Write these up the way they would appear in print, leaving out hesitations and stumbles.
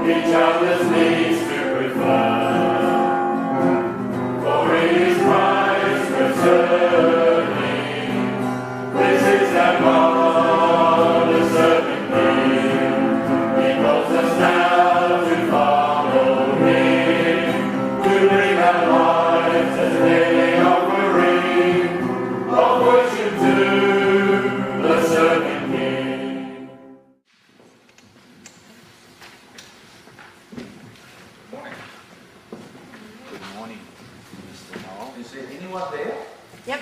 each other's needs to prefer. For it is Christ returning. This is that marvelous servant King. He calls us now to follow Him, to bring our lives as a daily offering of worship to the servant King. Good morning, Mr. Noel. Is there anyone there? Yep.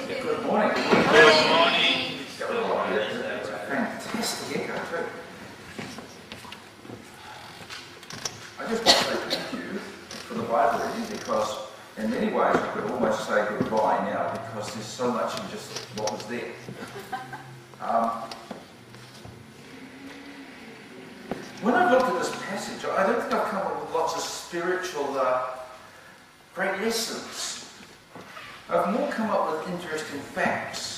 Good morning. Good morning. That's a fantastic echo too. I just want to say thank you for the Bible reading, because in many ways I could almost say goodbye now, because there's so much in just what was there. When I looked at this passage, I don't think I've come up with lots of spiritual great lessons. I've more come up with interesting facts.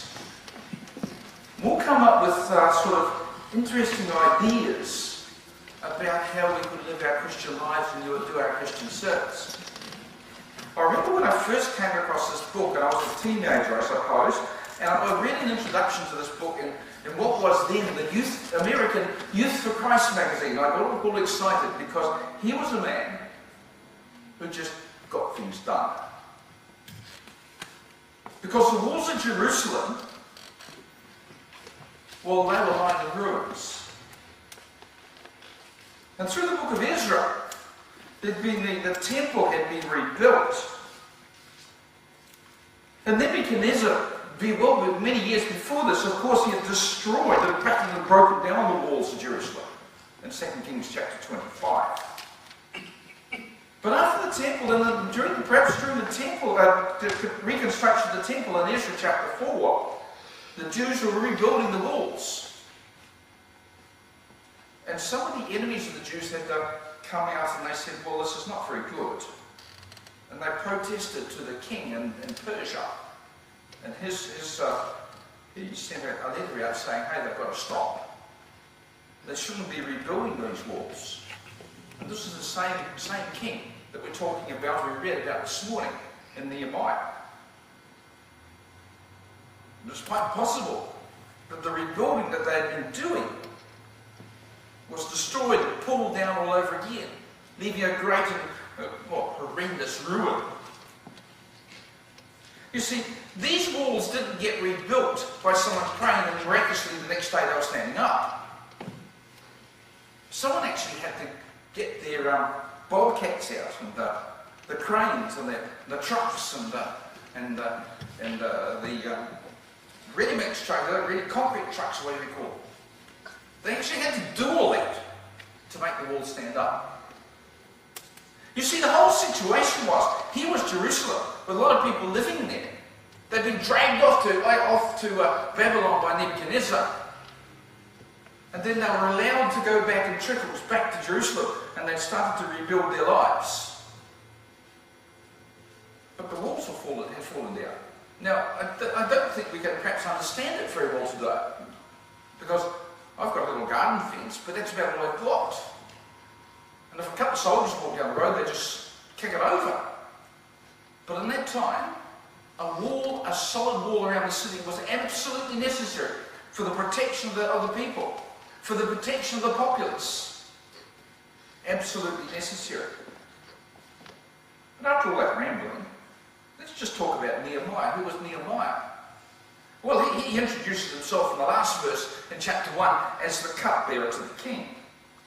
More come up with sort of interesting ideas about how we could live our Christian lives and do our Christian service. I remember when I first came across this book, and I was a teenager, I suppose, and I read an introduction to this book in what was then the American Youth for Christ magazine. I got all excited because he was a man who just got things done. Because the walls of Jerusalem, well, they were lying in ruins. And through the book of Ezra, the temple had been rebuilt. And Nebuchadnezzar, many years before this, of course, he had destroyed and practically broken down the walls of Jerusalem in 2 Kings chapter 25. But after the temple, and perhaps during the temple, the reconstruction of the temple in Ezra chapter 4, the Jews were rebuilding the walls. And some of the enemies of the Jews had come out and they said, well, this is not very good. And they protested to the king in Persia. And he sent a letter out saying, hey, they've got to stop. They shouldn't be rebuilding these walls. And this is the same king that we're talking about, we read about this morning in Nehemiah. It was quite possible that the rebuilding that they had been doing was destroyed and pulled down all over again, leaving a great and horrendous ruin. You see, these walls didn't get rebuilt by someone praying and miraculously the next day they were standing up. Someone actually had to get their bobcats out and the cranes and the trucks and the ready-mix trucks, concrete trucks, whatever you call them. They actually had to do all that to make the walls stand up. You see, the whole situation was, here was Jerusalem, with a lot of people living there. They'd been dragged off to Babylon by Nebuchadnezzar. And then they were allowed to go back in trickles back to Jerusalem, and they started to rebuild their lives. But the walls had fallen down. Now, I don't think we can perhaps understand it very well today, because I've got a little garden fence, but that's about all I've got. And if a couple of soldiers walk down the road, they just kick it over. But in that time, a solid wall around the city was absolutely necessary for the protection of the people, for the protection of the populace. Absolutely necessary. But after all that rambling, let's just talk about Nehemiah. Who was Nehemiah? Well, he introduces himself in the last verse in chapter 1 as the cupbearer to the king.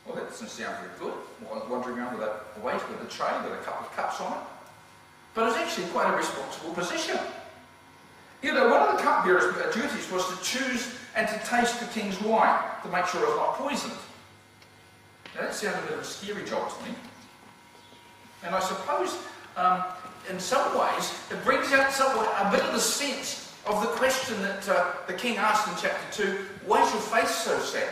Well, that doesn't sound very good. Wandering around with a weight with a tray with a couple of cups on it. But it's actually quite a responsible position. You know, one of the cupbearer's duties was to choose and to taste the king's wine to make sure it was not poisoned. Now, that sounds a bit of a scary job to me. And I suppose, in some ways, it brings out a bit of the sense of the question that the king asked in chapter 2, why is your face so sad?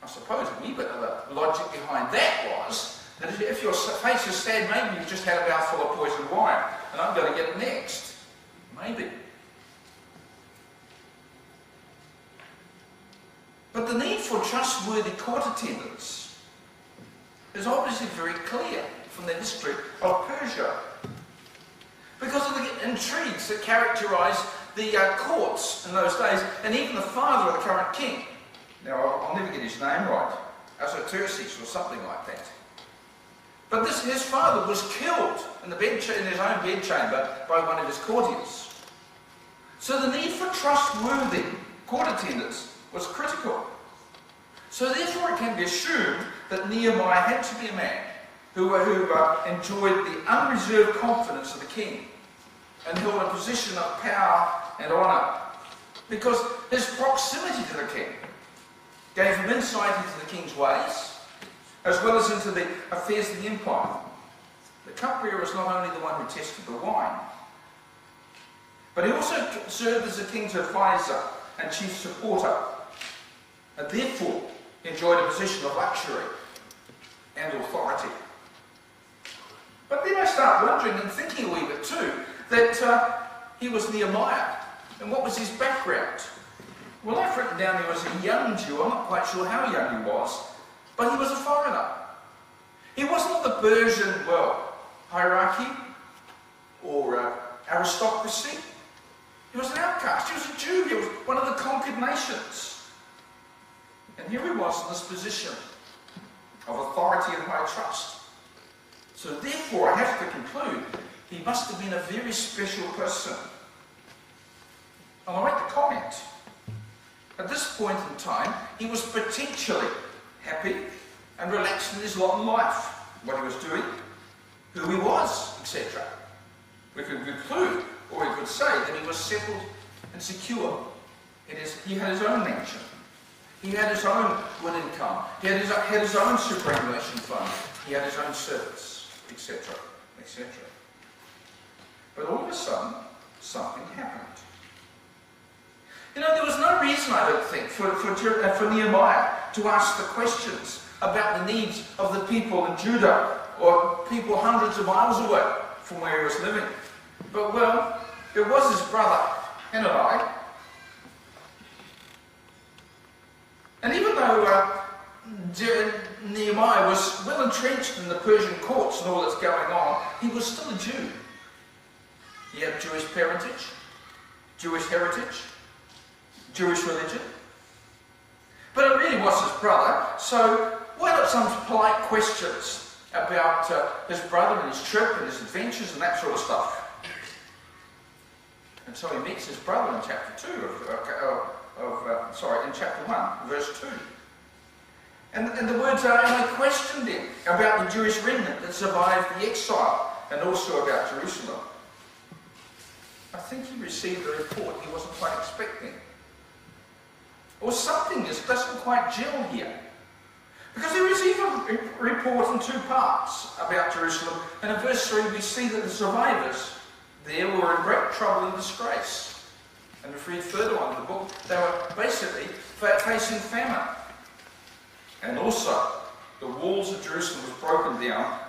I suppose a wee bit of the logic behind that was that if your face is sad, maybe you've just had a mouthful of poisoned wine and I'm going to get it next. Maybe. But the need for trustworthy court attendants is obviously very clear from the history of Persia, because of the intrigues that characterised the courts in those days, and even the father of the current king. Now, I'll never get his name right, Erskine or something like that. But his father was killed in his own bedchamber by one of his courtiers. So the need for trustworthy court attendants was critical. So therefore it can be assumed that Nehemiah had to be a man who enjoyed the unreserved confidence of the king and held a position of power and honour, because his proximity to the king gave him insight into the king's ways, as well as into the affairs of the empire. The cupbearer was not only the one who tested the wine, but he also served as the king's advisor and chief supporter, and therefore enjoyed a position of luxury and authority. But then I start wondering and thinking a wee bit too, that he was Nehemiah, and what was his background? Well, I've written down he was a young Jew. I'm not quite sure how young he was, but he was a foreigner. He wasn't of the Persian, hierarchy or aristocracy. He was an outcast. He was a Jew. He was one of the conquered nations. And here he was in this position of authority and high trust. So therefore, I have to conclude, he must have been a very special person. And I like to comment. At this point in time, he was potentially happy and relaxed in his lot in life, what he was doing, who he was, etc. We could conclude, or we could say, that he was settled and secure. He had his own mansion. He had his own good income. He had his own superannuation fund. He had his own servants, etc., etc. But all of a sudden, something happened. You know, there was no reason, I don't think, for Nehemiah to ask the questions about the needs of the people in Judah, or people hundreds of miles away from where he was living. But, well, it was his brother, Hananiah. And even though Nehemiah was well entrenched in the Persian courts and all that's going on, he was still a Jew. He had Jewish parentage, Jewish heritage, Jewish religion. But it really was his brother, so why not some polite questions about his brother and his trip and his adventures and that sort of stuff. And so he meets his brother in chapter 2 in chapter 1, verse 2. And the words are, and I questioned him about the Jewish remnant that survived the exile, and also about Jerusalem. I think he received a report he wasn't quite expecting. Or something just doesn't quite gel here. Because there is even a report in two parts about Jerusalem, and in verse 3 we see that the survivors there were in great trouble and disgrace. And if we read further on in the book, they were basically facing famine. And also, the walls of Jerusalem was broken down,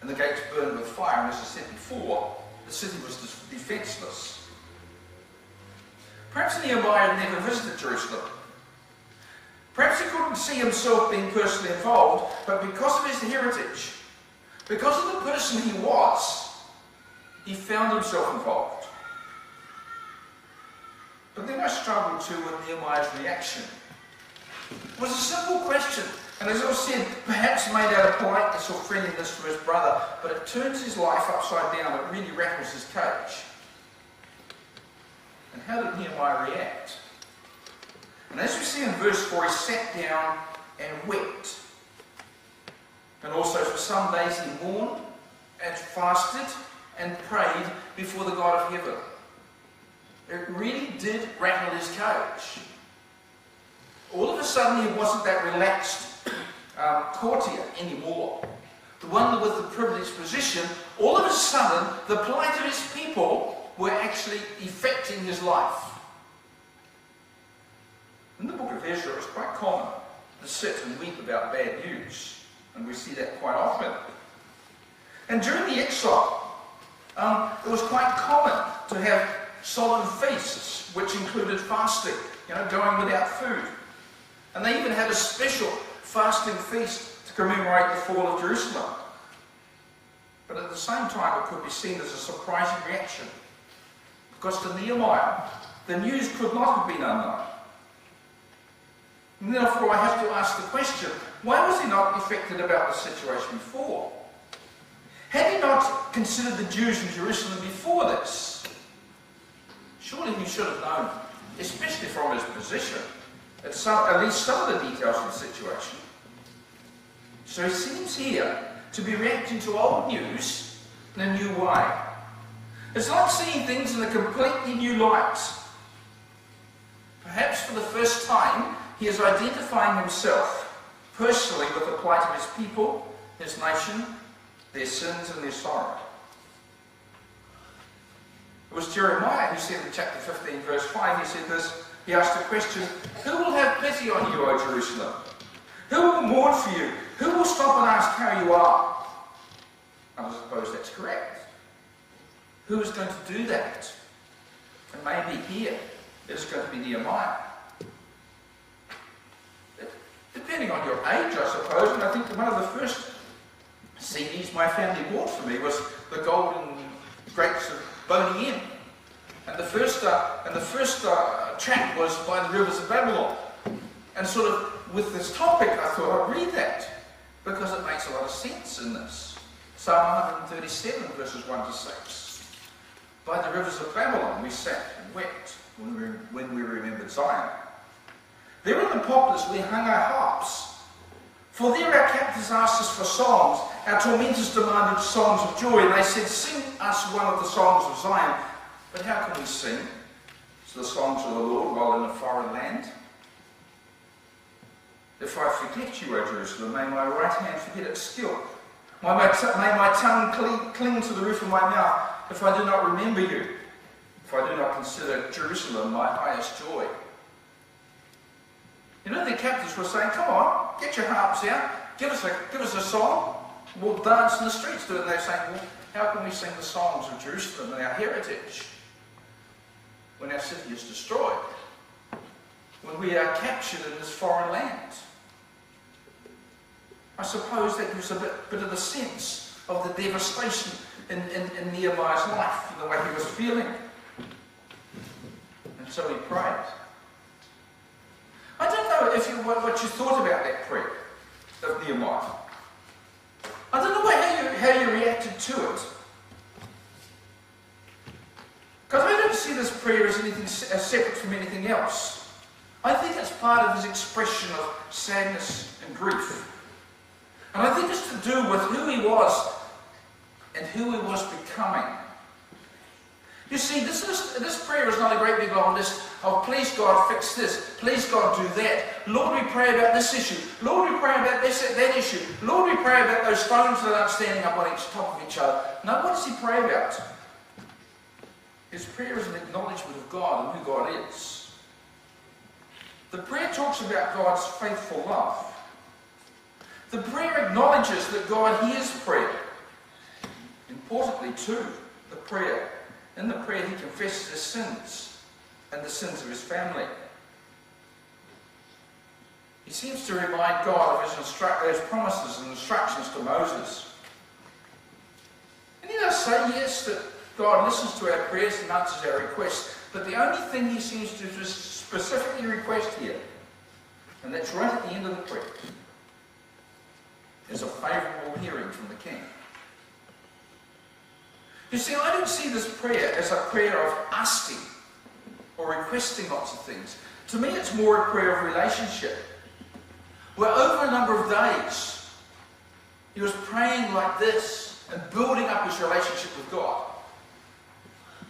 and the gates burned with fire, and as I said before, the city was defenceless. Perhaps Nehemiah had never visited Jerusalem. Perhaps he couldn't see himself being personally involved, but because of his heritage, because of the person he was, he found himself involved. But then I struggled too with Nehemiah's reaction. It was a simple question, and as I said, perhaps made out of politeness or friendliness to his brother, but it turns his life upside down. It really rattles his cage. And how did Nehemiah react? And as we see in verse 4, he sat down and wept. And also for some days he mourned and fasted and prayed before the God of heaven. It really did rattle his cage. All of a sudden he wasn't that relaxed courtier anymore. The one with the privileged position. All of a sudden the plight of his people were actually affecting his life. In the book of Ezra, it's quite common to sit and weep about bad news, and we see that quite often. And during the exile, it was quite common to have solemn feasts, which included fasting, going without food. And they even had a special fasting feast to to commemorate the fall of Jerusalem. But at the same time, it could be seen as a surprising reaction, because to Nehemiah, the news could not have been unknown. And therefore, I have to ask the question, why was he not affected about the situation before? Had he not considered the Jews in Jerusalem before this? Surely he should have known, especially from his position, at least some of the details of the situation. So he seems here to be reacting to old news in a new way. It's like seeing things in a completely new light. Perhaps for the first time, he is identifying himself personally with the plight of his people, his nation, their sins and their sorrow. It was Jeremiah who said in chapter 15, verse 5, he said this, he asked the question, who will have pity on you, O Jerusalem? Who will mourn for you? Who will stop and ask how you are? I suppose that's correct. Who is going to do that? And maybe here it is going to be Nehemiah. Depending on your age, I suppose, and I think one of the first CDs my family bought for me was the Golden Grapes of Boney M. And the first track was By the Rivers of Babylon. And sort of with this topic, I thought I'd read that, because it makes a lot of sense in this. Psalm 137, verses 1 to 6. By the rivers of Babylon we sat and wept when we remembered Zion. There in the poplars we hung our harps. For there our captors asked us for songs. Our tormentors demanded songs of joy. And they said, sing us one of the songs of Zion. But how can we sing the songs of the Lord while in a foreign land? If I forget you, O Jerusalem, may my right hand forget its skill. May my tongue cling to the roof of my mouth if I do not remember you, if I do not consider Jerusalem my highest joy. You know, the captives were saying, come on, get your harps out, give us a song, we'll dance in the streets to it. And they're saying, well, how can we sing the songs of Jerusalem and our heritage when our city is destroyed, when we are captured in this foreign land? I suppose that gives a bit of a sense of the devastation in Nehemiah's life and the way he was feeling. And so he prayed. I don't know what you thought about that prayer of Nehemiah. I don't know how you reacted to it. Because I don't see this prayer as anything as separate from anything else. I think it's part of his expression of sadness and grief. And I think it's to do with who he was and who he was becoming. You see, this prayer is not a great big long list of, please God, fix this. Please God, do that. Lord, we pray about this issue. Lord, we pray about that issue. Lord, we pray about those stones that aren't standing up on top of each other. No, what does he pray about? His prayer is an acknowledgement of God and who God is. The prayer talks about God's faithful love. The prayer acknowledges that God hears prayer. Importantly, too, in the prayer he confesses his sins and the sins of his family. He seems to remind God of his promises and instructions to Moses. And he does say, yes, that God listens to our prayers and answers our requests, but the only thing he seems to specifically request here, and that's right at the end of the prayer, is a favourable hearing from the king. You see, I don't see this prayer as a prayer of asking or requesting lots of things. To me, it's more a prayer of relationship, where over a number of days, he was praying like this and building up his relationship with God.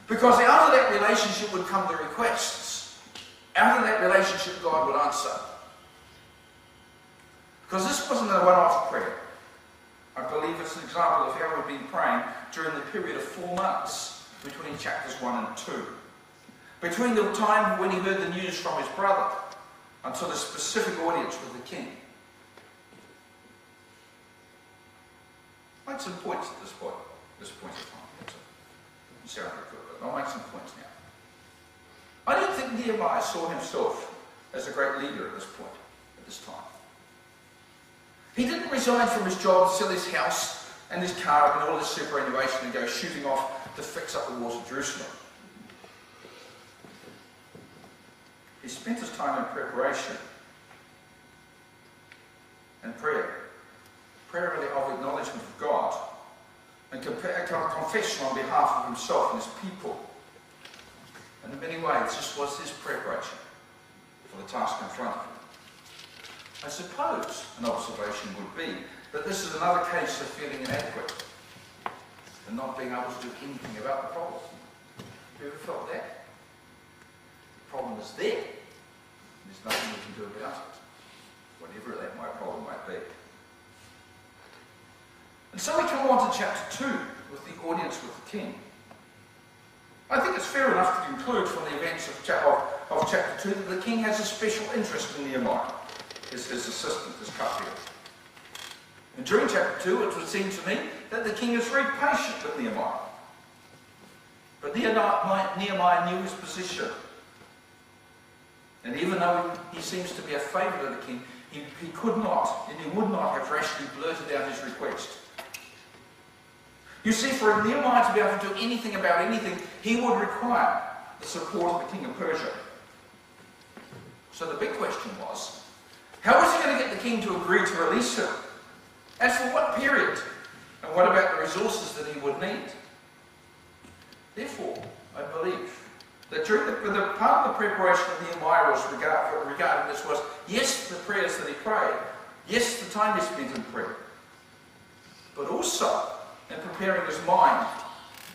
Because out of that relationship would come the requests. Out of that relationship, God would answer. Because this wasn't a one-off prayer. I believe it's an example of how we've been praying during the period of 4 months between chapters 1 and 2. Between the time when he heard the news from his brother until the specific audience with the king. I'll make some points at this point in time. It sounds very good, but I'll make some points now. I don't think Nehemiah saw himself as a great leader at this point, at this time. He didn't resign from his job, sell his house and his car and all his superannuation and go shooting off to fix up the walls of Jerusalem. He spent his time in preparation and prayer really of acknowledgement of God, and confession on behalf of himself and his people. And in many ways, this was his preparation for the task in front of him. I suppose an observation would be that this is another case of feeling inadequate and not being able to do anything about the problem. Have you ever felt that? The problem is there. There's nothing we can do about it, whatever that problem might be. And so we come on to chapter 2 with the audience with the king. I think it's fair enough to conclude from the events of chapter 2 that the king has a special interest in Nehemiah, his assistant, his cupbearer. And during chapter 2, it would seem to me that the king is very patient with Nehemiah. But Nehemiah knew his position. And even though he seems to be a favourite of the king, he could not and he would not have rashly blurted out his request. You see, for Nehemiah to be able to do anything about anything, he would require the support of the king of Persia. So the big question was, how was he going to get the king to agree to release him? As for what period? And what about the resources that he would need? Therefore, I believe that during the part of the preparation of Nehemiah was regarding this was, yes, the prayers that he prayed, yes, the time he spent in prayer, but also in preparing his mind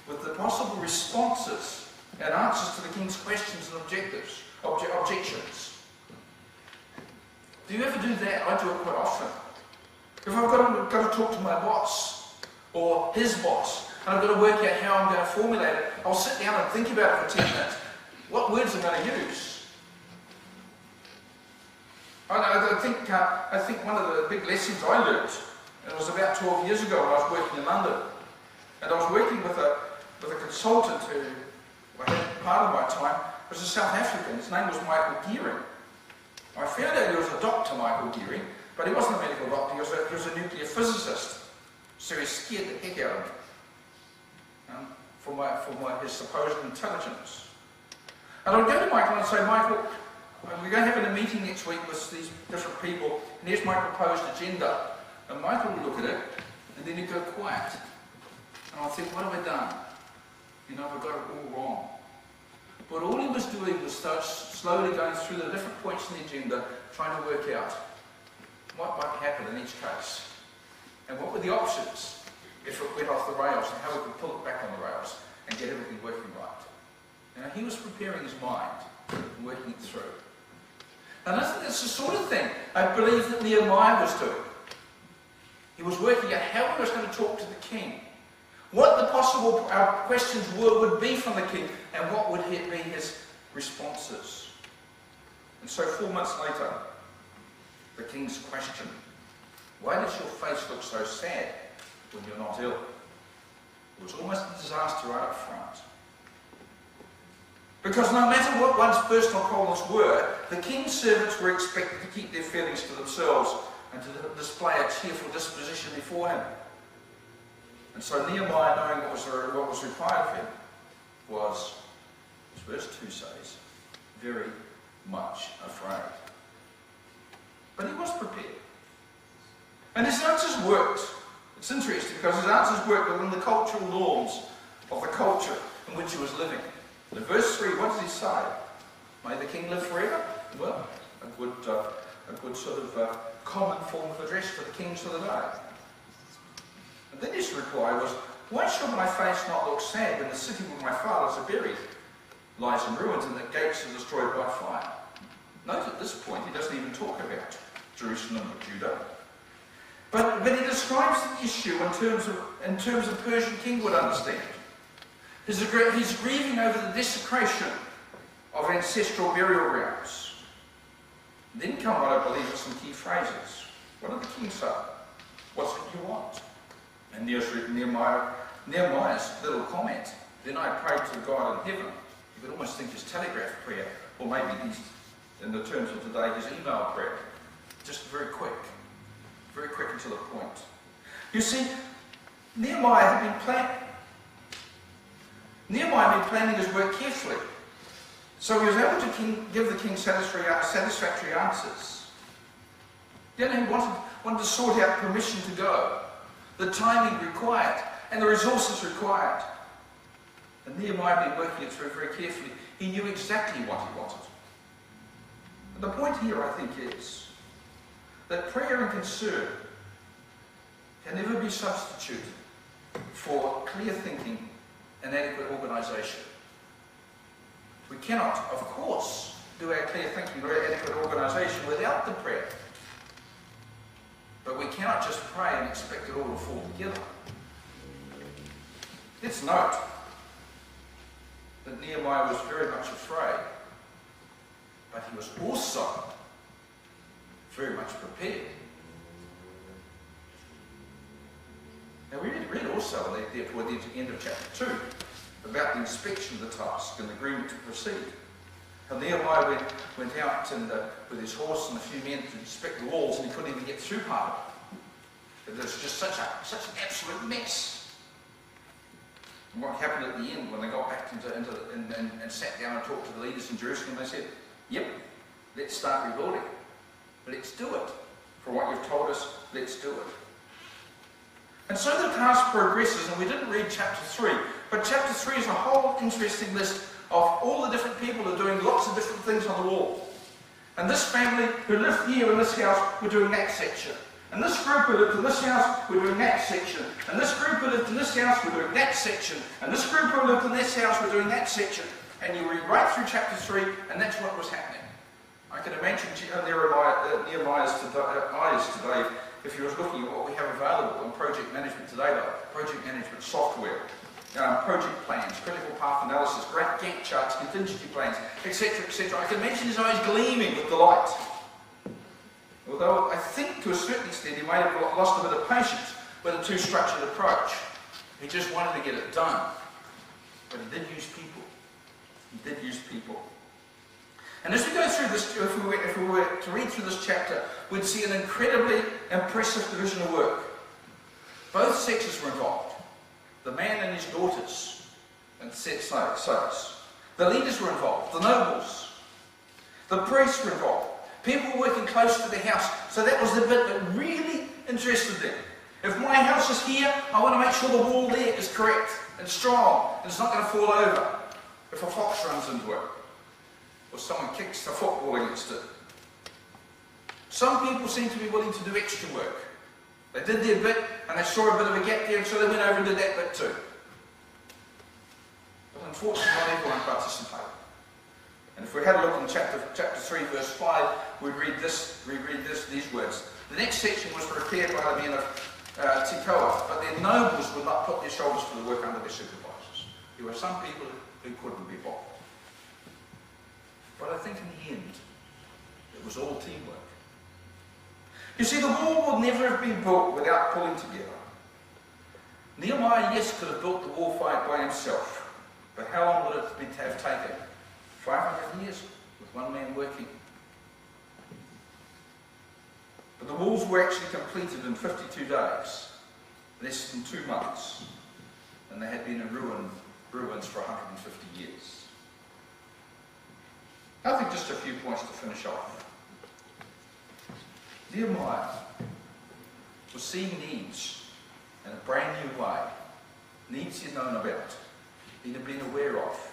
with the possible responses and answers to the king's questions and objections. Do you ever do that? I do it quite often. If I've got to talk to my boss or his boss, and I've got to work out how I'm going to formulate it, I'll sit down and think about it for 10 minutes. What words am I going to use? I think one of the big lessons I learned, and it was about 12 years ago when I was working in London, and I was working with a consultant who, I had part of my time, was a South African. His name was Michael Gearing. I found out he was a doctor, Michael Gearing, but he wasn't a medical doctor, he was a nuclear physicist. So he scared the heck out of me for his supposed intelligence. And I would go to Michael and say, Michael, we're going to have a meeting next week with these different people, and here's my proposed agenda. And Michael would look at it, and then he'd go quiet. And I'd think, what have I done? You know, I've got it all wrong. But all he was doing was slowly going through the different points in the agenda, trying to work out what might happen in each case. And what were the options if it went off the rails, and how we could pull it back on the rails and get everything working right. You know, he was preparing his mind and working it through. And I think that's the sort of thing I believe that Nehemiah was doing. He was working out how he was going to talk to the king, what the possible questions would be from the king, and what would be his responses. And so 4 months later, the king's question, why does your face look so sad when you're not ill? It was almost a disaster right up front. Because no matter what one's personal problems were, the king's servants were expected to keep their feelings to themselves and to display a cheerful disposition before him. And so Nehemiah, knowing what was required of him, was, as verse 2 says, very much afraid. But he was prepared. And his answers worked. It's interesting because his answers worked within the cultural norms of the culture in which he was living. In verse 3, what does he say? May the king live forever? Well, a good sort of common form of address to the kings of the day. And then his reply was, why should my face not look sad when the city where my fathers are buried lies in ruins and the gates are destroyed by fire? Note at this point he doesn't even talk about Jerusalem or Judah. But he describes the issue in terms of Persian king would understand. He's grieving over the desecration of ancestral burial grounds. Then come what I believe are some key phrases. What did the king say? What's it you want? And Nehemiah's little comment. Then I prayed to God in heaven. You could almost think his telegraph prayer, or maybe in the terms of today, his email prayer. Just very quick directly to the point. You see, Nehemiah had been planning his work carefully. So he was able to give the king satisfactory answers. Then he wanted to sort out permission to go, the timing required, and the resources required. And Nehemiah had been working it through very carefully. He knew exactly what he wanted. And the point here, I think, is that prayer and concern can never be substituted for clear thinking and adequate organisation. We cannot, of course, do our clear thinking or adequate organisation without the prayer. But we cannot just pray and expect it all to fall together. Let's note that Nehemiah was very much afraid, but he was also very much prepared. Now we read also toward the end of chapter 2 about the inspection of the task and the agreement to proceed. How Nehemiah went out with his horse and a few men to inspect the walls, and he couldn't even get through part of it. It was just such an absolute mess. And what happened at the end when they got back and sat down and talked to the leaders in Jerusalem, they said, "Yep, let's start rebuilding. Let's do it. For what you've told us, let's do it." And so the task progresses, and we didn't read chapter 3, but chapter 3 is a whole interesting list of all the different people who are doing lots of different things on the wall. And this family who lived here in this house were doing that section. And this group who lived in this house were doing that section. And this group who lived in this house were doing that section. And this group who lived in this house were doing that section. And you read right through chapter 3, and that's what was happening. I can imagine Nehemiah's eyes today if he was looking at what we have available in project management today, like project management software, project plans, critical path analysis, Gantt charts, contingency plans, etc., etc. I can imagine his eyes gleaming with delight. Although I think to a certain extent he may have lost a bit of patience with a too structured approach. He just wanted to get it done. But he did use people. He did use people. And as we go through this, if we were to read through this chapter, we'd see an incredibly impressive division of work. Both sexes were involved. The man and his daughters, and sons. The leaders were involved. The nobles. The priests were involved. People working close to the house. So that was the bit that really interested them. If my house is here, I want to make sure the wall there is correct and strong and it's not going to fall over if a fox runs into it or someone kicks the football against it. Some people seem to be willing to do extra work. They did their bit and they saw a bit of a gap there, and so they went over and did that bit too. But unfortunately, not everyone participated. And if we had a look in chapter 3, verse 5, we'd read these words. The next section was prepared by the men of Tekoa, but their nobles would not put their shoulders to the work under their supervisors. There were some people who couldn't be bothered. But I think in the end, it was all teamwork. You see, the wall would never have been built without pulling together. Nehemiah, yes, could have built the wall by himself, but how long would it have taken? 500 years with one man working. But the walls were actually completed in 52 days, less than 2 months, and they had been in ruins for 150 years. I think just a few points to finish off. Nehemiah was seeing needs in a brand new way, needs he'd known about, he'd been aware of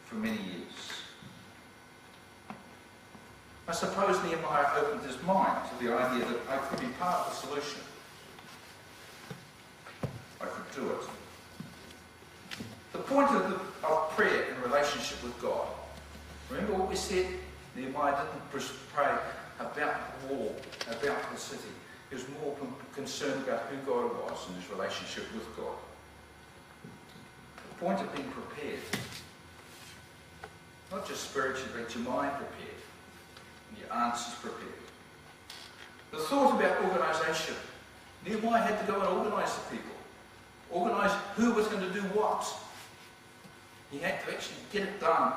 for many years. I suppose Nehemiah opened his mind to the idea that I could be part of the solution. I could do it. The point of prayer in relationship with God. Remember what we said? Nehemiah didn't pray about the wall, about the city. He was more concerned about who God was and his relationship with God. The point of being prepared. Not just spiritually, but your mind prepared. And your answers prepared. The thought about organisation. Nehemiah had to go and organise the people. Organise who was going to do what. He had to actually get it done.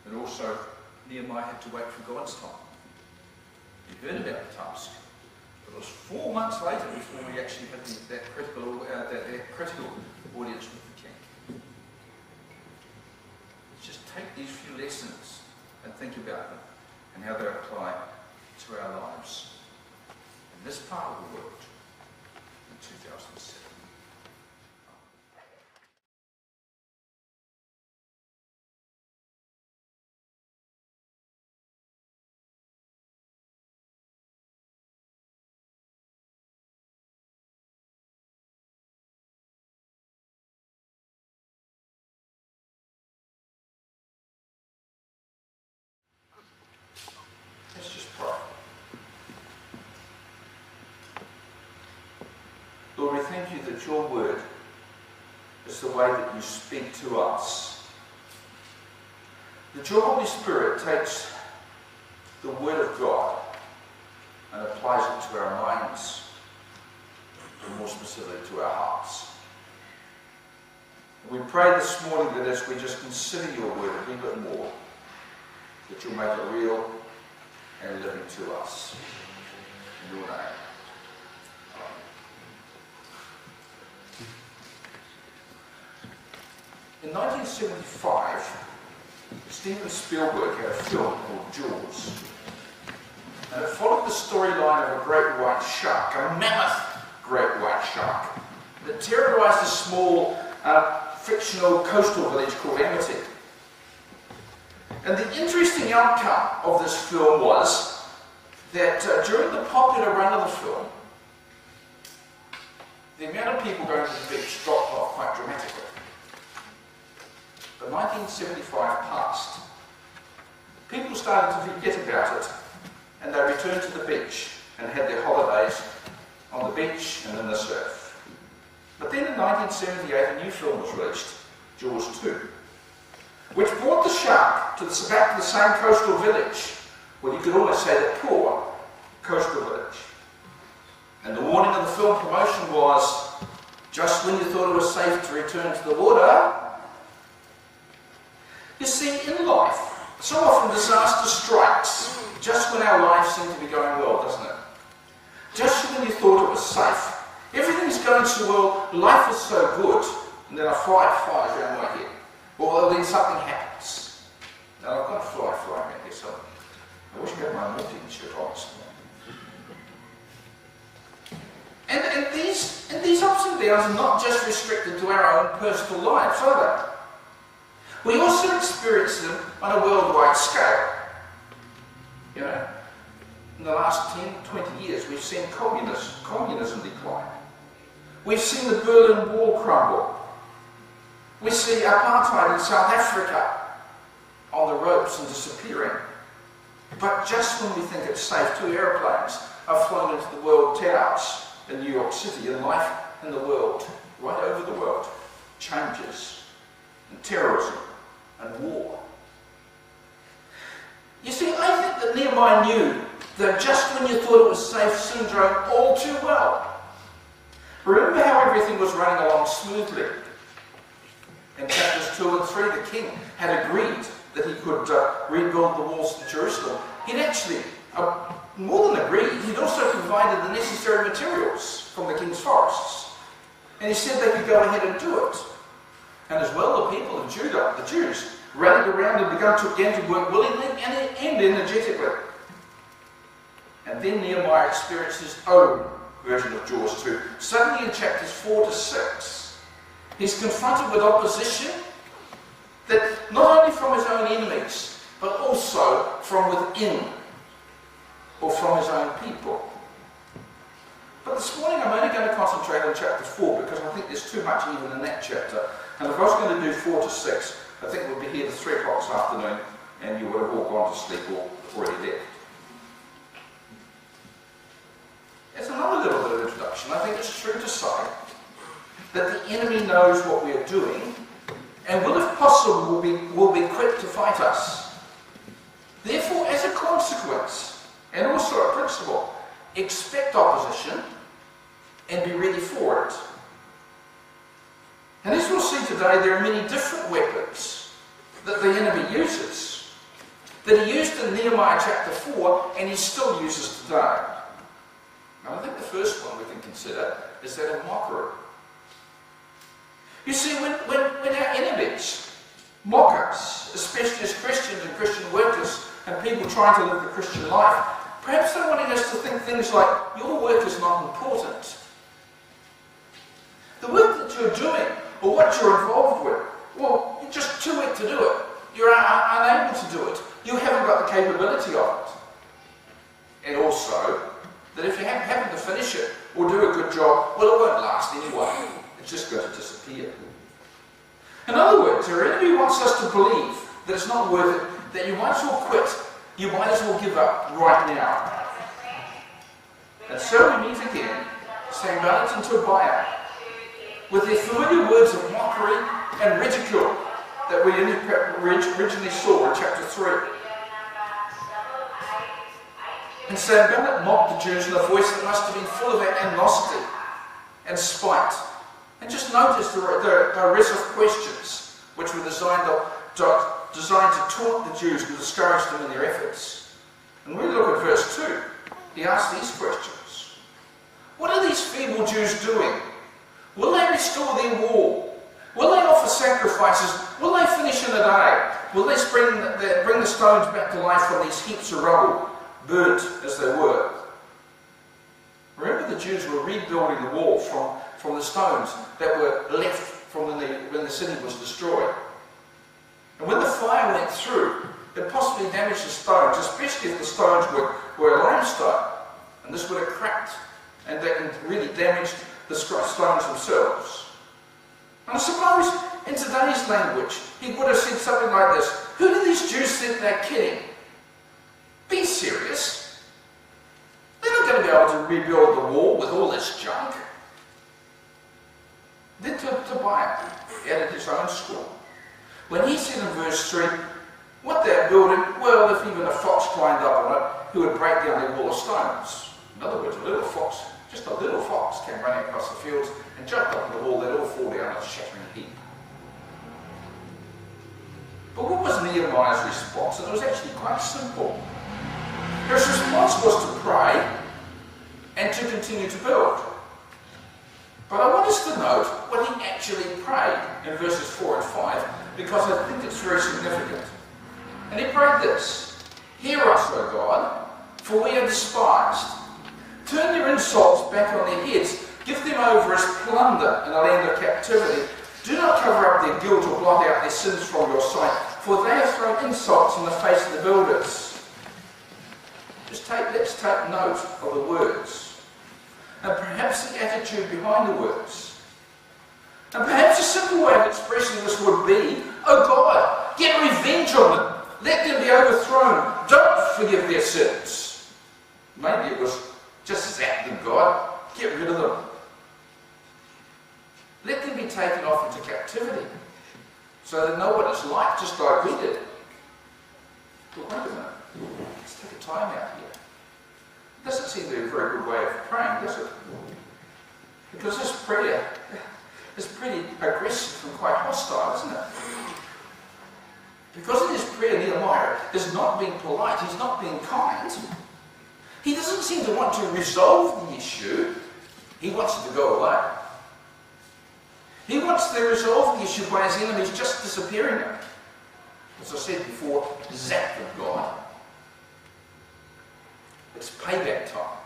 And also, Nehemiah had to wait for God's time. We heard about the task. It was 4 months later before we actually had that critical audience with the king. Just take these few lessons and think about them and how they apply to our lives in this part of the world in 2007. Let's just pray. Lord, we thank you that your word is the way that you speak to us. That your Holy Spirit takes the word of God and applies it to our minds, and more specifically to our hearts. And we pray this morning that as we just consider your word a little bit more, that you'll make it real and living to us. In your name. In 1975, Steven Spielberg had a film called Jaws. And it followed the storyline of a great white shark, a mammoth great white shark, that terrorized a small fictional coastal village called Amity. And the interesting outcome of this film was that during the popular run of the film, the amount of people going to the beach dropped off quite dramatically. But 1975 passed. People started to forget about it, and they returned to the beach and had their holidays on the beach and in the surf. But then in 1978, a new film was released, Jaws 2. Which brought the shark back to the same coastal village. Well, you could almost say the poor coastal village. And the warning of the film promotion was, just when you thought it was safe to return to the water. You see, in life, so often disaster strikes just when our lives seem to be going well, doesn't it? Just when you thought it was safe. Everything's going so well, life is so good, and then a flight flies around my head. Well, then something happens. Now, I've got a fly flying out here, so I wish I had my Maltese shirt on this morning. And these ups and downs are not just restricted to our own personal lives, are they? We also experience them on a worldwide scale. You know, in the last 10, 20 years, we've seen communism decline. We've seen the Berlin Wall crumble. We see apartheid in South Africa on the ropes and disappearing. But just when we think it's safe, 2 aeroplanes are flown into the World Towers in New York City, and life in the world, right over the world, changes. And terrorism and war. You see, I think that Nehemiah knew that just when you thought it was safe syndrome all too well. Remember how everything was running along smoothly? In chapters 2 and 3, the king had agreed that he could rebuild the walls of Jerusalem. He'd actually, more than agreed, he'd also provided the necessary materials from the king's forests. And he said they could go ahead and do it. And as well, the people of Judah, the Jews, rallied around and began to work willingly and energetically. And then Nehemiah experienced his own version of Jaws 2. Suddenly in chapters 4 to 6, he's confronted with opposition that not only from his own enemies, but also from within, or from his own people. But this morning I'm only going to concentrate on chapter 4 because I think there's too much even in that chapter. And if I was going to do 4 to 6, I think we'll be here to 3 o'clock this afternoon and you would have all gone to sleep or already dead. As another little bit of introduction, I think it's true to say that the enemy knows what we are doing and will, if possible, will be quick to fight us. Therefore, as a consequence, and also a principle, expect opposition and be ready for it. And as we'll see today, there are many different weapons that the enemy uses that he used in Nehemiah chapter 4 and he still uses today. Now I think the first one we can consider is that of mockery. You see, when our enemies mock us, especially as Christians and Christian workers and people trying to live the Christian life, perhaps they're wanting us to think things like, your work is not important. The work that you're doing, or what you're involved with, well, you're just too weak to do it. You're unable to do it. You haven't got the capability of it. And also, that if you happen to finish it or do a good job, well, it won't last anyway. It's just going to disappear. In other words, our enemy wants us to believe that it's not worth it, that you might as well quit, you might as well give up right now. And so we meet again, Sanballat and Tobiah, with their familiar words of mockery and ridicule that we originally saw in chapter 3. And Sanballat mocked the Jews in a voice that must have been full of animosity and spite. And just notice the derisive questions which were designed to taunt the Jews and discourage them in their efforts. And when we look at verse 2, he asks these questions. What are these feeble Jews doing? Will they restore their wall? Will they offer sacrifices? Will they finish in a day? Will they bring the stones back to life from these heaps of rubble, burnt as they were? Remember, the Jews were rebuilding the wall from the stones that were left from when the city was destroyed. And when the fire went through, it possibly damaged the stones, especially if the stones were limestone. And this would have cracked and really damaged the stones themselves. And I suppose in today's language, he would have said something like this: who do these Jews think they're kidding? Be serious. They're not going to be able to rebuild the wall with all this junk. Then Tobiah added his own scorn. When he said in verse 3, what they're building, well, if even a fox climbed up on it, he would break down their wall of stones. In other words, a little fox, just a little fox, came running across the fields and jumped up on the wall, they'd all fall down in a shattering heap. But what was Nehemiah's response? And it was actually quite simple. His response was to pray and to continue to build. But I want us to note what he actually prayed in verses 4 and 5, because I think it's very significant. And he prayed this: hear us, O God, for we are despised. Turn their insults back on their heads. Give them over as plunder in a land of captivity. Do not cover up their guilt or blot out their sins from your sight, for they have thrown insults in the face of the builders. Let's take note of the words, and perhaps the attitude behind the words. And perhaps a simple way of expressing this would be, oh God, get revenge on them. Let them be overthrown. Don't forgive their sins. Maybe it was just zap them, God. Get rid of them. Let them be taken off into captivity so they know what it's like, just like we did. But wait a minute. Let's take a time out here. It doesn't seem to be a very good way of praying, does it? Because this prayer is pretty aggressive and quite hostile, isn't it? Because in his prayer, Nehemiah is not being polite, he's not being kind. He doesn't seem to want to resolve the issue, he wants it to go away. He wants to resolve the issue by his enemies just disappearing. As I said before, zap them, God. It's payback time.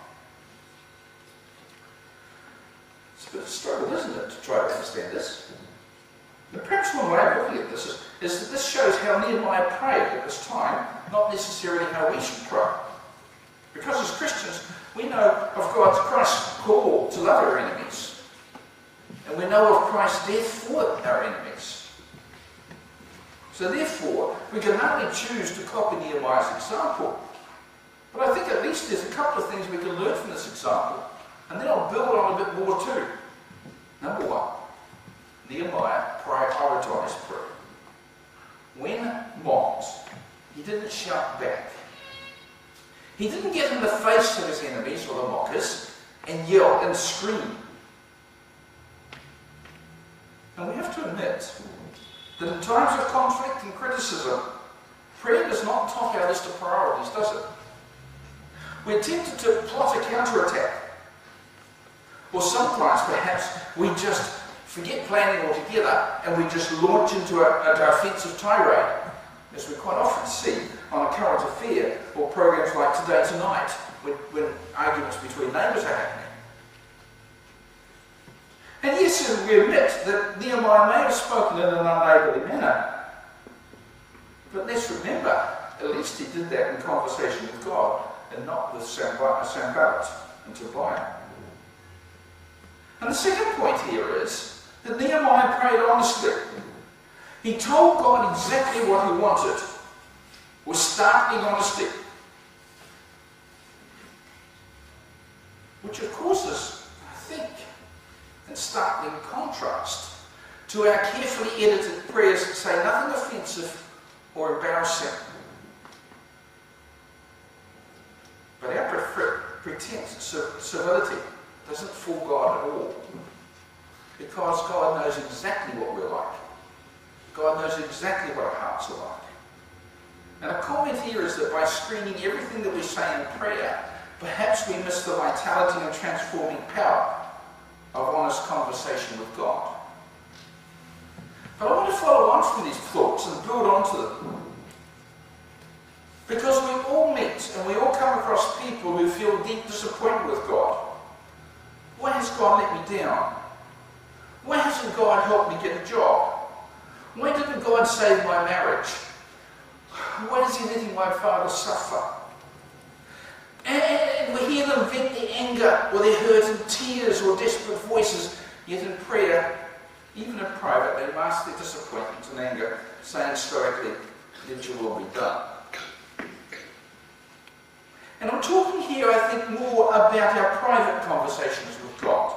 It's a bit of a struggle, isn't it, to try to understand this? But perhaps one way of looking at this is that this shows how Nehemiah prayed at this time, not necessarily how we should pray. Because as Christians, we know of Christ's call to love our enemies. And we know of Christ's death for our enemies. So therefore, we can hardly choose to copy Nehemiah's example. But I think at least there's a couple of things we can learn from this example. And then I'll build on a bit more too. Number one, Nehemiah prioritized prayer. When mocked, he didn't shout back. He didn't get in the face of his enemies or the mockers and yell and scream. And we have to admit that in times of conflict and criticism, Prayer does not top our list of priorities, does it? We're tempted to plot a counterattack. Or sometimes, perhaps, we just forget planning altogether and we just launch into an offensive tirade, as we quite often see on a current affair or programs like Today Tonight, when arguments between neighbours are happening. And yes, we admit that Nehemiah may have spoken in an unneighbourly manner, but let's remember, at least he did that in conversation with God and not with Sanballat and Tobiah. And the second point here is that Nehemiah prayed honestly. He told God exactly what he wanted, with startling honesty. Which of course is, I think, in startling contrast to our carefully edited prayers that say nothing offensive or embarrassing. But our pretense of civility doesn't fool God at all, because God knows exactly what we're like. God knows exactly what our hearts are like. And a comment here is that by screening everything that we say in prayer, perhaps we miss the vitality and transforming power of honest conversation with God. But I want to follow on from these thoughts and build onto them. Because we all meet and we all come across people who feel deep disappointment with God. Why has God let me down? Why hasn't God helped me get a job? Why didn't God save my marriage? Why is he letting my father suffer? And we hear them vent their anger or their hurt in tears or desperate voices, yet in prayer, even in private, they mask their disappointment and anger, saying stoically, "Let your will be done." And I'm talking here, I think, more about our private conversations with God.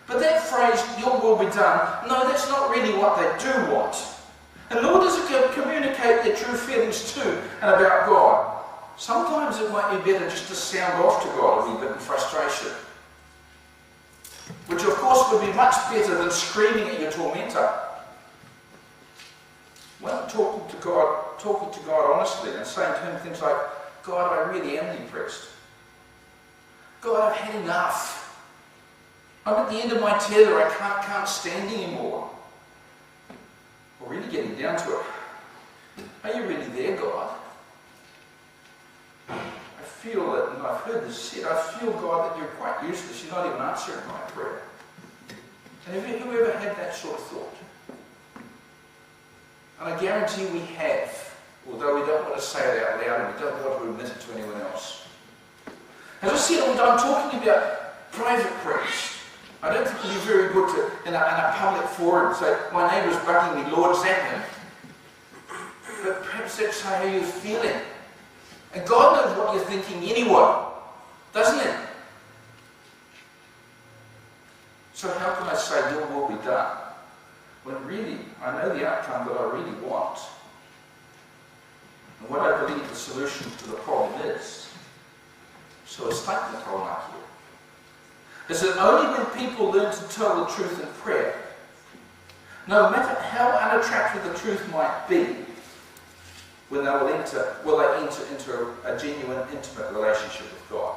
But that phrase, "your will be done," no, that's not really what they do want. And nor does it communicate their true feelings to and about God. Sometimes it might be better just to sound off to God a wee bit in frustration. Which of course would be much better than screaming at your tormentor. Well, talking to God honestly and saying to him things like, "God, I really am depressed. God, I've had enough. I'm at the end of my tether, I can't stand anymore." Or really getting down to it, "Are you really there, God? I feel that," and I've heard this said, "I feel, God, that you're quite useless. You're not even answering my prayer." And have you ever had that sort of thought? And I guarantee we have, although we don't want to say it out loud and we don't want to admit it to anyone else. As I said, I'm talking about private prayers. I don't think it'd be very good to, in a public forum, say, "My neighbour's bugging me, Lord, zap him." But perhaps that's how you're feeling. And God knows what you're thinking anyway, doesn't he? So how can I say, "Your will be done," when really I know the outcome that I really want? And what I believe the solution to the problem is. So a statement I'll make here is that only when people learn to tell the truth in prayer, no matter how unattractive the truth might be, when they will enter into a genuine, intimate relationship with God.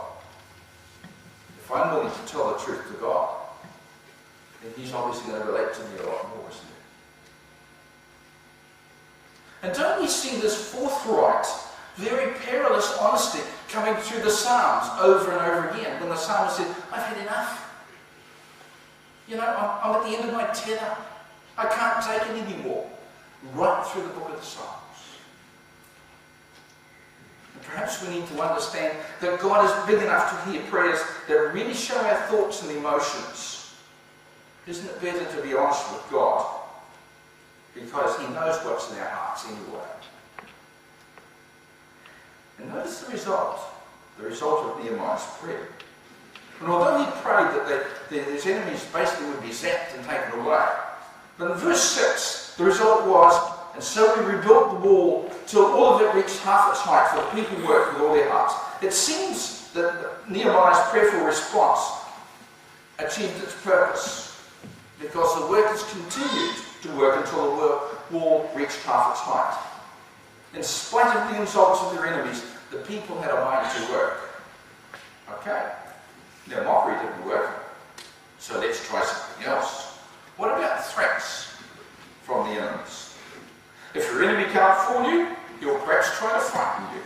If I'm willing to tell the truth to God, then he's obviously going to relate to me a lot more, isn't he? And don't we see this forthright, very perilous honesty coming through the Psalms over and over again, when the psalmist said, "I've had enough. I'm at the end of my tether. I can't take it anymore." Right through the book of the Psalms. And perhaps we need to understand that God is big enough to hear prayers that really show our thoughts and emotions. Isn't it better to be honest with God? Because he knows what's in our hearts anyway. And notice the result of Nehemiah's prayer. And although he prayed that his enemies basically would be zapped and taken away, but in verse 6, the result was, "And so we rebuilt the wall till all of it reached half its height, for the people worked with all their hearts." It seems that Nehemiah's prayerful response achieved its purpose, because the workers continued to work until the wall reached half its height. In spite of the insults of their enemies, the people had a mind to work. Okay, now mockery didn't work, so let's try something else. What about threats from the enemies? If your enemy can't fool you, he'll perhaps try to frighten you.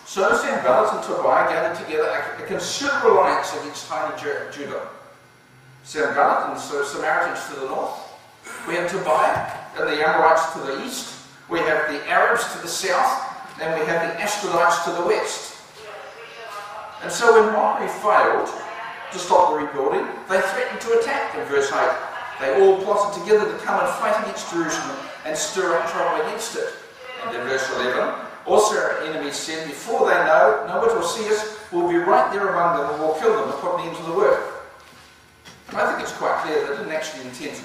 So Sanballat and Tobiah gathered together a considerable alliance against tiny Judah. Sanballat and the Samaritans to the north. We have Tobiah and the Amorites to the east. We have the Arabs to the south. And we have the Ashdodites to the west. And so when mockery failed to stop the rebuilding, they threatened to attack in verse 8. They all plotted together to come and fight against Jerusalem and stir up trouble against it. And in verse 11, also our enemies said, before they know, no one will see us, we'll be right there among them and we'll kill them and put an end to the work. I think it's quite clear they didn't actually intend to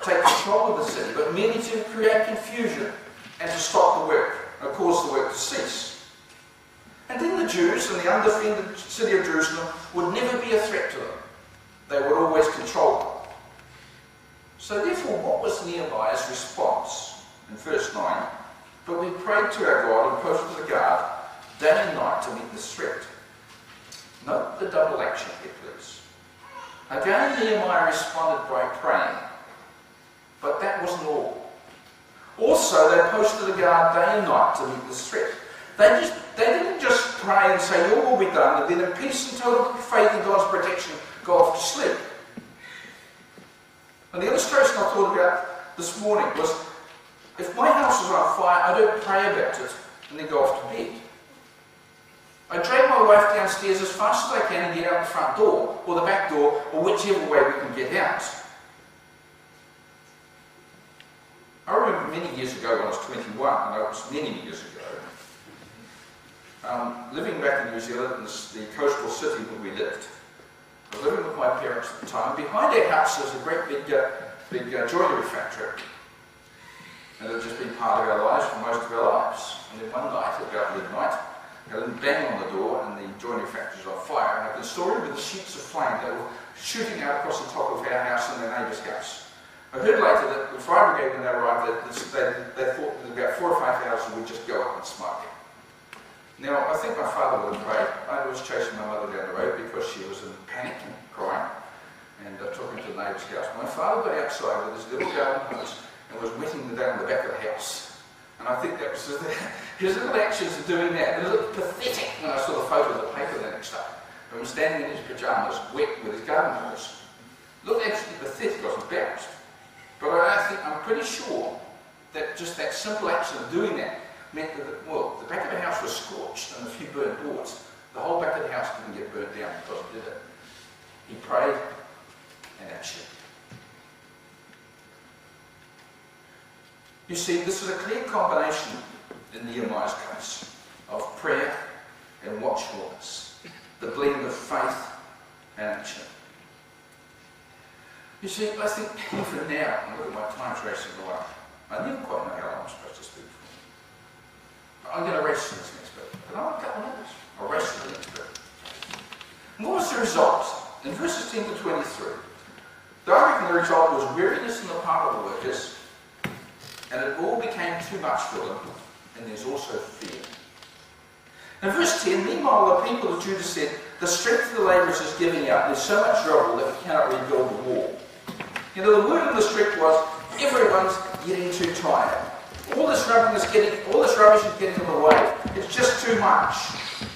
take control of the city, but merely to create confusion and to stop the work, and cause the work to cease. And then the Jews in the undefended city of Jerusalem would never be a threat to them. They would always control them. So therefore, what was Nehemiah's response? In verse 9, but we prayed to our God and posted a guard day and night to meet this threat. Note the double action here, please. Again, Nehemiah responded by praying, but that wasn't all. Also, they posted a guard day and night to meet this threat. They didn't just pray and say, your will be done, and then in peace and total faith in God's protection, go off to sleep. And the illustration I thought about this morning was, if my house is on fire, I don't pray about it and then go off to bed. I drag my wife downstairs as fast as I can and get out the front door, or the back door, or whichever way we can get out. I remember many years ago when I was 21, and that was many years ago, living back in New Zealand in the coastal city where we lived. I was living with my parents at the time. Behind our house was a great big joinery factory. And it had just been part of our lives for most of our lives. And then one night, about midnight, I had a bang on the door and the joinery factory was on fire. And I could saw with the sheets of flame that were shooting out across the top of our house and their neighbour's house. I heard later that the fire brigade, when they arrived, they thought that about 4 or 5 houses would just go up in smoke. Now, I think my father would have prayed. I was chasing my mother down the road because she was in panic and crying, and talking to the neighbour's house. My father got outside with his little garden hose and was wetting down the back of the house. And I think that was his little actions of doing that. It looked pathetic when I saw the photo of the paper the next day. He was standing in his pyjamas, wet with his garden hose. It looked absolutely pathetic. I was embarrassed. But I'm pretty sure that just that simple action of doing that meant that, well, the back of the house was scorched and a few burnt boards. The whole back of the house didn't get burnt down because he did it. He prayed and action. You see, this is a clear combination in Nehemiah's case of prayer and watchfulness, the blend of faith and action. You see, I think even now, and look at my time's racing away, I never quite know how long I'm supposed to speak for. I'm going to race to this next bit, but I'll cut one of this. I'll race to the next bit. And what was the result? In verses 10 to 23, I reckon the result was weariness on the part of the workers, and it all became too much for them, and there's also fear. In verse 10, meanwhile the people of Judah said, the strength of the labourers is giving out, there's so much rubble that we cannot rebuild the wall. You know, the word of the script was, everyone's getting too tired. All this rubbish is getting in the way. It's just too much.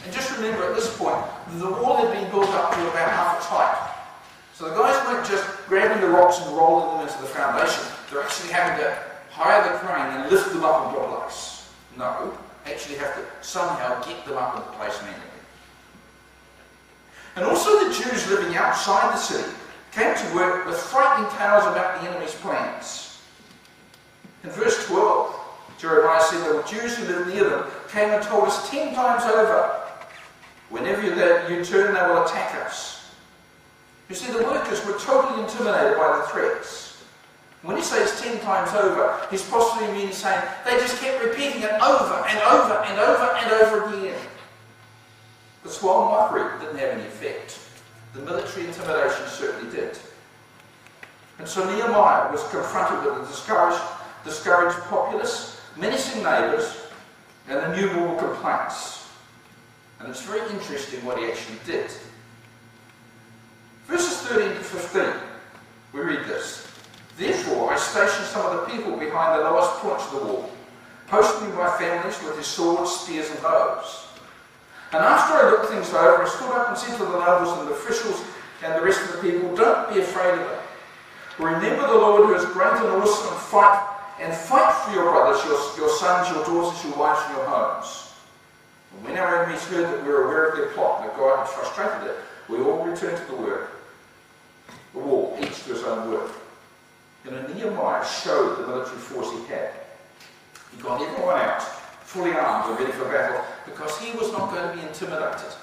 And just remember at this point, the wall had been built up to about half its height. So the guys weren't just grabbing the rocks and rolling them into the foundation. They're actually having to hire the crane and lift them up into place. No, actually have to somehow get them up into place manually. And also the Jews living outside the city came to work with frightening tales about the enemy's plans. In verse 12, Jeremiah said that the Jews who lived near them came and told us 10 times over, whenever you turn, they will attack us. You see, the workers were totally intimidated by the threats. When he says 10 times over, he's possibly meaning saying they just kept repeating it over and over and over and over again. The swollen mockery didn't have any effect. The military intimidation certainly did. And so Nehemiah was confronted with the discouraged populace, menacing neighbours, and innumerable complaints. And it's very interesting what he actually did. Verses 13 to 15, we read this. Therefore I stationed some of the people behind the lowest points of the wall, posting by families with their swords, spears and bows. And after I looked things over, I stood up and said to the nobles and the officials and the rest of the people, don't be afraid of them. Remember the Lord who is great and awesome, and fight for your brothers, your sons, your daughters, your wives and your homes. And when our enemies heard that we were aware of their plot and that God had frustrated it, we all returned to the wall, each to his own work. And Nehemiah showed the military force he had. He got everyone out, fully armed and ready for battle, because he was not going to be intimidated.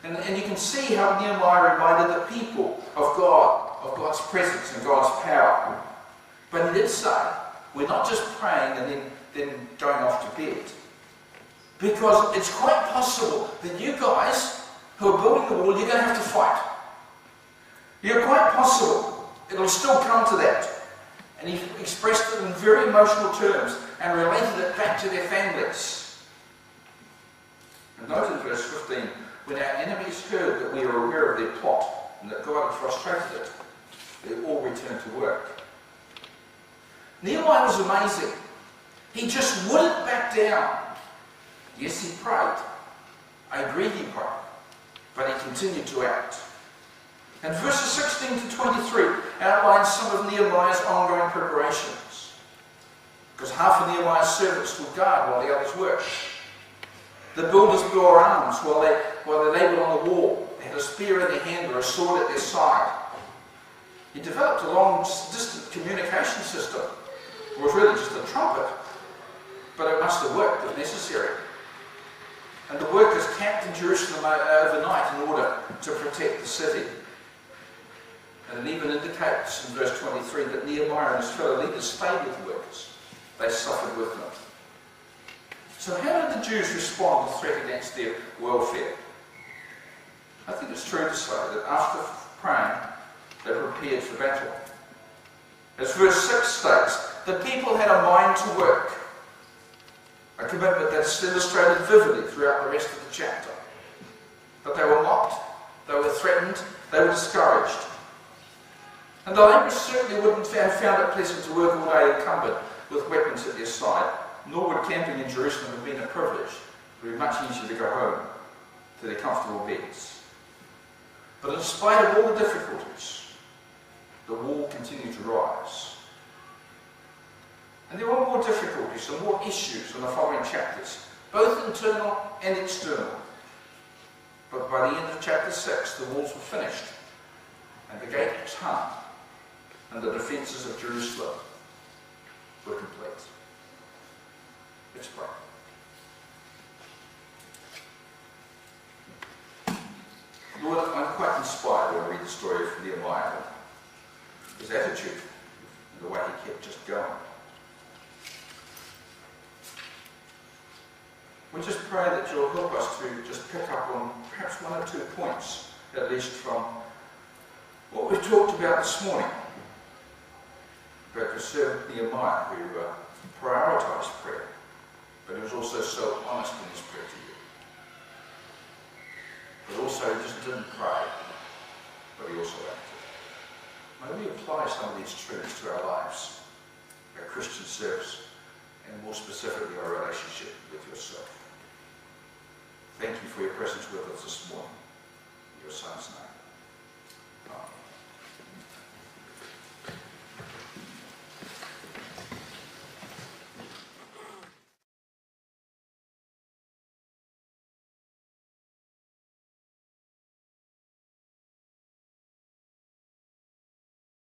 And you can see how Nehemiah reminded the people of God, of God's presence and God's power. But he did say, we're not just praying and then going off to bed. Because it's quite possible that you guys who are building the wall, you're going to have to fight. You're quite possible. It'll still come to that. And he expressed it in very emotional terms and related it back to their families. And note in verse 15, when our enemies heard that we were aware of their plot and that God had frustrated it, they all returned to work. Nehemiah was amazing. He just wouldn't back down. Yes, he prayed. I agree he prayed. But he continued to act. And verses 16 to 23 outlines some of Nehemiah's ongoing preparations. Because half of Nehemiah's servants stood guard while the others worked. The builders bore arms while they laboured on the wall. They had a spear in their hand or a sword at their side. He developed a long-distance communication system. It was really just a trumpet, but it must have worked if necessary. And the workers camped in Jerusalem overnight in order to protect the city. And it even indicates in verse 23 that Nehemiah and his fellow leaders stayed with the workers. They suffered with them. So how did the Jews respond to the threat against their welfare? I think it's true to say that after praying, they prepared for battle. As verse 6 states, the people had a mind to work. A commitment that's illustrated vividly throughout the rest of the chapter. But they were mocked, they were threatened, they were discouraged. And the labourers certainly wouldn't have found it pleasant to work all day encumbered with weapons at their side, nor would camping in Jerusalem have been a privilege. It would be much easier to go home to their comfortable beds. But in spite of all the difficulties, the wall continued to rise. And there were more difficulties and more issues in the following chapters, both internal and external. But by the end of chapter 6, the walls were finished, and the gate was hung, and the defences of Jerusalem were complete. Let's pray. Lord, I'm quite inspired when I read the story of Nehemiah, his attitude, and the way he kept just going. We just pray that you'll help us to just pick up on perhaps one or two points, at least from what we've talked about this morning. About your servant Nehemiah, who prioritised prayer, but he was also so honest in his prayer to you. But also he just didn't pray, but he also acted. May we apply some of these truths to our lives, our Christian service, and more specifically our relationship with yourself. Thank you for your presence with us this morning. In your Son's name. Amen.